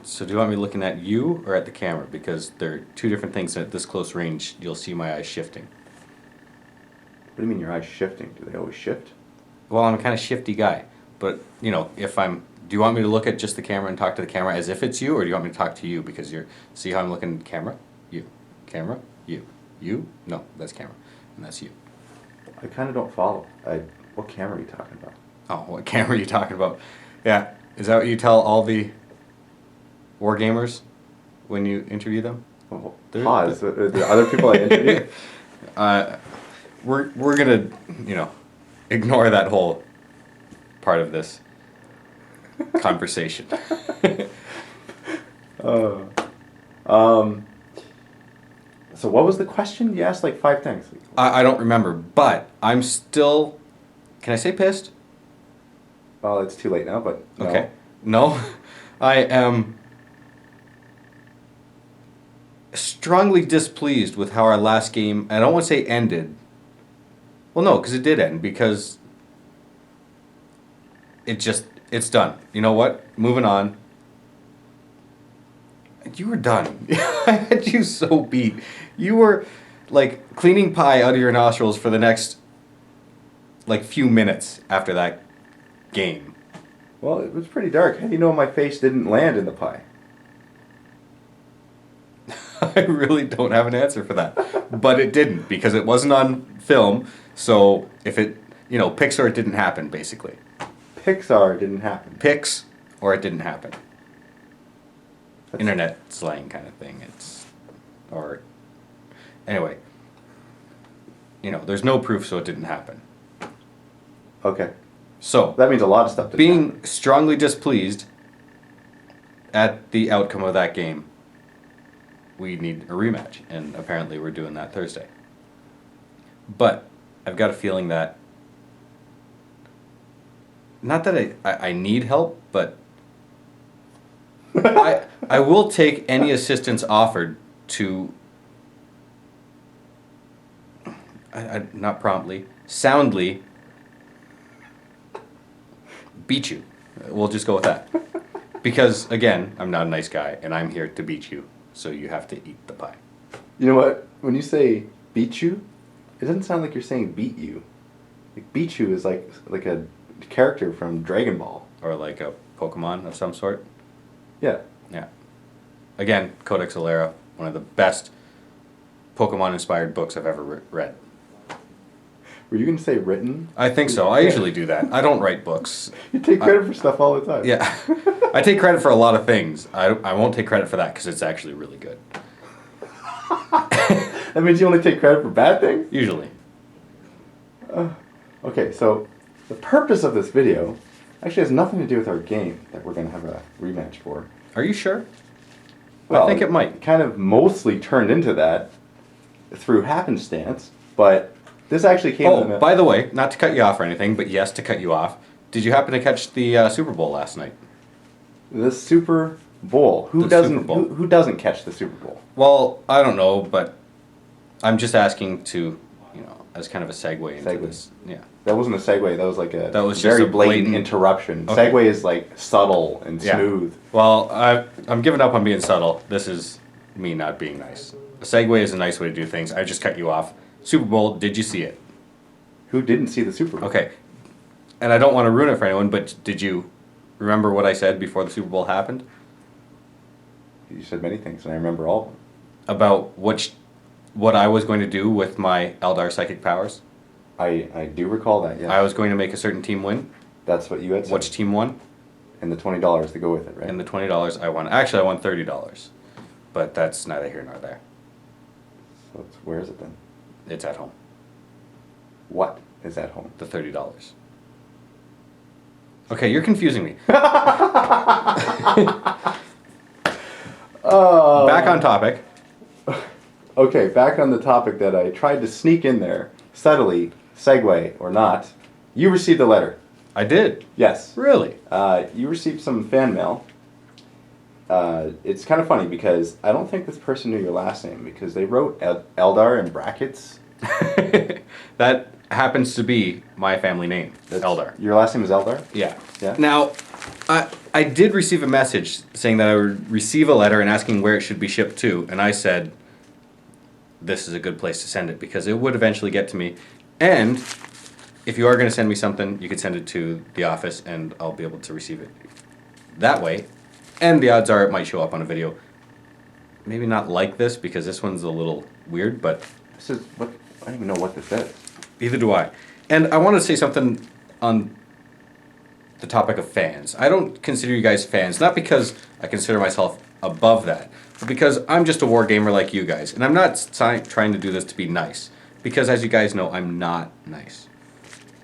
So do you want me looking at you or at the camera? Because they're two different things, and at this close range, you'll see my eyes shifting. What do you mean your eyes shifting? Do they always shift? Well, I'm a kind of shifty guy. But, you know, if I'm... Do you want me to look at just the camera and talk to the camera as if it's you, or do you want me to talk to you because you're... See how I'm looking? Camera? You. Camera? You. You? No, that's camera. And that's you. I kind of don't follow. What camera are you talking about? Oh, what camera are you talking about? Yeah. Is that what you tell all the war gamers when you interview them? Oh, pause. Are there other people I interview? We're gonna, you know, ignore that whole part of this conversation. So what was the question? You asked like 5 things. I don't remember, but I'm still... Can I say pissed? Well, it's too late now, but no. Okay. No? I am strongly displeased with how our last game... I don't want to say ended. Well, no, because it did end, because it's done. You know what? Moving on. You were done. I had you so beat. You were, like, cleaning pie out of your nostrils for the next, like, few minutes after that game. Well, it was pretty dark. How do you know my face didn't land in the pie? I really don't have an answer for that. But it didn't, because it wasn't on film, so if it, you know, Pix or it didn't happen, basically. Pixar didn't happen. Pix or it didn't happen. Internet slang kind of thing. Anyway, you know, there's no proof, so it didn't happen. Okay. So that means a lot of stuff didn't being happen. Strongly displeased at the outcome of that game, we need a rematch, and apparently we're doing that Thursday. But I've got a feeling that, not that I need help, but I will take any assistance offered to, not promptly, soundly beat you. We'll just go with that. Because, again, I'm not a nice guy, and I'm here to beat you, so you have to eat the pie. You know what? When you say beat you, it doesn't sound like you're saying beat you. Like, beat you is like a character from Dragon Ball. Or like a Pokemon of some sort. Yeah. Yeah. Again, Codex Alera, one of the best Pokemon-inspired books I've ever read. Were you going to say written? I think so. I usually do that. I don't write books. You take credit for stuff all the time. Yeah. I take credit for a lot of things. I won't take credit for that because it's actually really good. That means you only take credit for bad things? Usually. Okay, so the purpose of this video actually has nothing to do with our game that we're going to have a rematch for. Are you sure? Well, I think it might. Kind of mostly turned into that through happenstance, but this actually came to the... by the way, not to cut you off or anything, but yes, to cut you off, did you happen to catch the Super Bowl last night? The Super Bowl. Who doesn't catch the Super Bowl? Well, I don't know, but I'm just asking to, you know, as kind of a segue into this. Yeah. That wasn't a segue. That was like a very just a blatant interruption. Okay. Segue is like subtle and smooth. Yeah. Well, I'm giving up on being subtle. This is me not being nice. A segue is a nice way to do things. I just cut you off. Super Bowl, did you see it? Who didn't see the Super Bowl? Okay. And I don't want to ruin it for anyone, but did you remember what I said before the Super Bowl happened? You said many things, and I remember all of them. About what I was going to do with my Eldar psychic powers? I do recall that, yes. I was going to make a certain team win. That's what you had said. Which team won? And the $20 to go with it, right? And the $20 I won. Actually, I won $30. But that's neither here nor there. So where is it then? It's at home. What is at home? The $30. Okay, you're confusing me. Back on topic. Okay, back on the topic that I tried to sneak in there, subtly, segue or not. You received a letter. I did? Yes. Really? You received some fan mail. It's kind of funny because I don't think this person knew your last name because they wrote Eldar in brackets. That happens to be my family name, Eldar. Your last name is Eldar? Yeah. Yeah. Now, I did receive a message saying that I would receive a letter and asking where it should be shipped to, and I said, this is a good place to send it because it would eventually get to me. And if you are going to send me something, you could send it to the office and I'll be able to receive it that way. And the odds are it might show up on a video. Maybe not like this because this one's a little weird, but This is what I don't even know what this is. either do I. And I want to say something on the topic of fans. I don't consider you guys fans, not because I consider myself above that, but because I'm just a war gamer like you guys. And I'm not trying to do this to be nice. Because as you guys know, I'm not nice.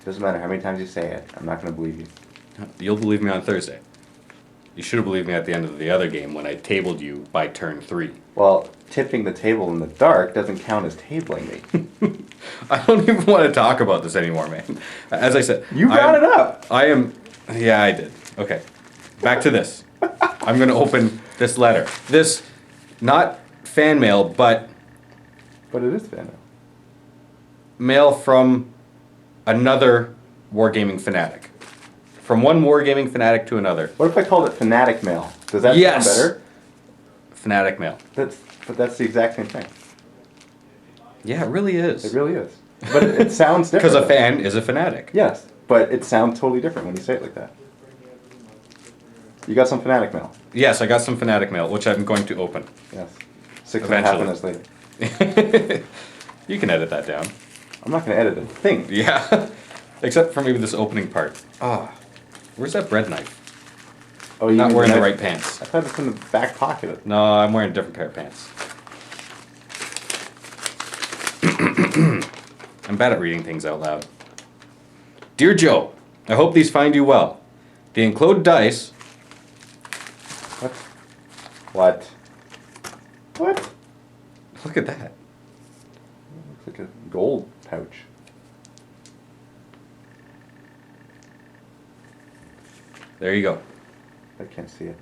Doesn't matter how many times you say it. I'm not going to believe you. You'll believe me on Thursday. You should have believed me at the end of the other game when I tabled you by turn 3. Well, tipping the table in the dark doesn't count as tabling me. I don't even want to talk about this anymore, man. As I said, You brought it up. I am. Yeah, I did. Okay. Back to this. I'm going to open this letter. This, not fan mail, but But it is fan mail. mail from another wargaming fanatic. From one wargaming fanatic to another. What if I called it fanatic mail? Does that Yes. sound better? Fanatic mail. But that's the exact same thing. Yeah, it really is. It really is. But it sounds different. Because a fan is a fanatic. Yes, but it sounds totally different when you say it like that. You got some fanatic mail. Yes, I got some fanatic mail, which I'm going to open. Yes. 6.5 minutes later. You can edit that down. I'm not going to edit a thing. Yeah. Except for maybe this opening part. Ah. Where's that bread knife? Oh, I'm you not mean wearing the knife? right pants. I thought it's in the back pocket. No, I'm wearing a different pair of pants. I'm bad at reading things out loud. Dear Joe, I hope these find you well. The enclosed dice... What? What? What? Look at that. Looks like a gold pouch. There you go. I can't see it.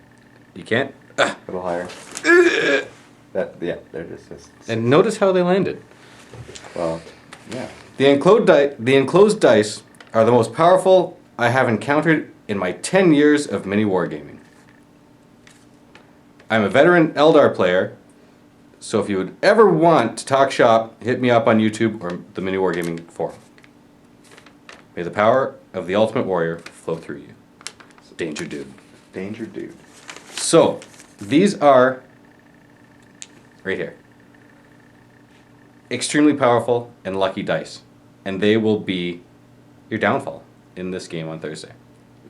You can't? A little higher. Yeah, there it is. And notice how they landed. Well, yeah. The enclosed dice are the most powerful I have encountered in my 10 years of mini wargaming. I'm a veteran Eldar player, so if you would ever want to talk shop, hit me up on YouTube or the Mini Wargaming forum. May the power of the Ultimate Warrior flow through you. Danger Dude. Danger Dude. So, these are, right here, extremely powerful and lucky dice. And they will be your downfall in this game on Thursday.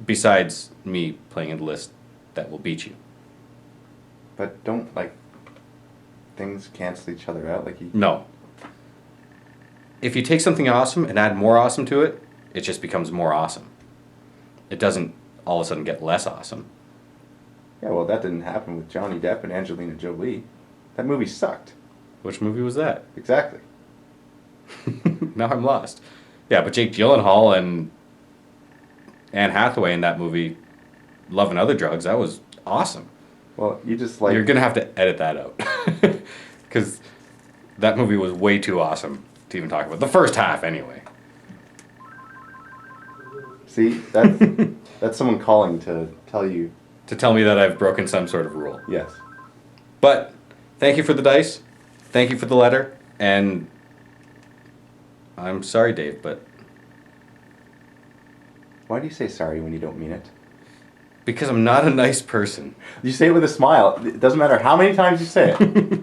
Besides me playing a list that will beat you. But don't, like, things cancel each other out? Like you... No. If you take something awesome and add more awesome to it, it just becomes more awesome. It doesn't all of a sudden get less awesome. Yeah, well, that didn't happen with Johnny Depp and Angelina Jolie. That movie sucked. Which movie was that? Exactly. Now I'm lost. Yeah, but Jake Gyllenhaal and Anne Hathaway in that movie, Love and Other Drugs, that was awesome. Well, you just like... You're going to have to edit that out. Because that movie was way too awesome to even talk about. The first half, anyway. See, that's someone calling to tell you... To tell me that I've broken some sort of rule. Yes. But thank you for the dice. Thank you for the letter. And I'm sorry, Dave, but... Why do you say sorry when you don't mean it? Because I'm not a nice person. You say it with a smile. It doesn't matter how many times you say it.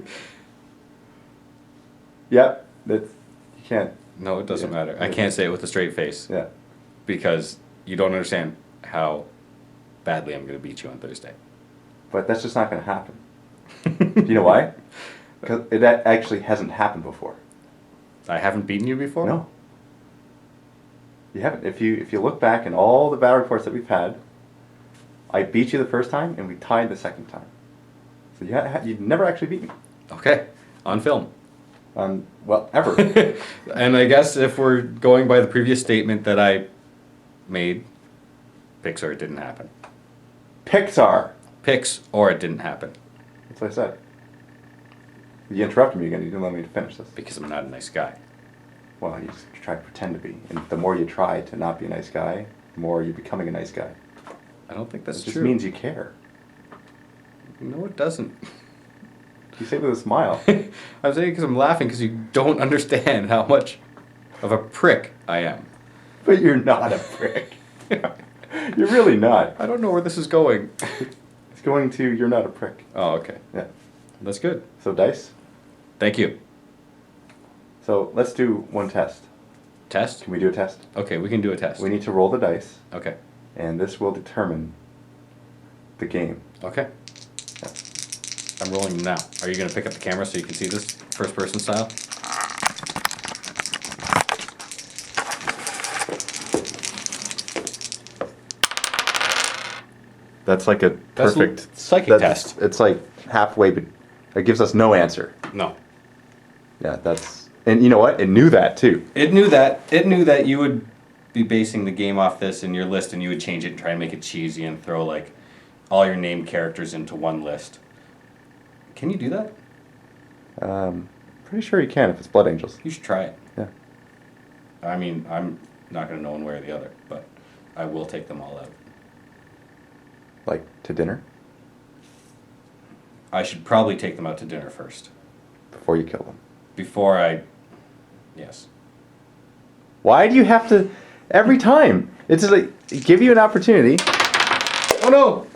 Yep. That's... You can't... No, it doesn't Yeah. matter. I can't say it with a straight face. Yeah. Because you don't understand how badly I'm going to beat you on Thursday. But that's just not going to happen. Do you know why? Because it actually hasn't happened before. I haven't beaten you before? No. You haven't. If you look back in all the battle reports that we've had, I beat you the first time and we tied the second time. So you've never actually beaten me. Okay. On film. Well, ever. And I guess if we're going by the previous statement that I made, picks or it didn't happen. Pixar. Picks or it didn't happen. That's what I said. You interrupted me again. You didn't let me finish this. Because I'm not a nice guy. Well, you just try to pretend to be. And the more you try to not be a nice guy, the more you're becoming a nice guy. I don't think that's It just true. means you care. No, it doesn't. You say it with a smile. I'm saying because I'm laughing because you don't understand how much of a prick I am. But you're not a prick. You're really not. I don't know where this is going. It's going to, you're not a prick. Oh, okay. Yeah. That's good. So dice. Thank you. So let's do one test. Test? Can we do a test? Okay, we can do a test. We need to roll the dice, Okay. and this will determine the game. Okay. Yeah. I'm rolling them now. Are you going to pick up the camera so you can see this first person style? That's like a That's perfect psychic test. It's like halfway, but it gives us no answer. No. Yeah, that's, and you know what? It knew that too. It knew that. It knew that you would be basing the game off this in your list, and you would change it and try and make it cheesy and throw like all your named characters into one list. Can you do that? Pretty sure you can if it's Blood Angels. You should try it. Yeah. I mean, I'm not going to know one way or the other, but I will take them all out. Like to dinner I should probably take them out to dinner first before you kill them. before I. Yes. Why do you have to every time? It's just like give you an opportunity. Oh no!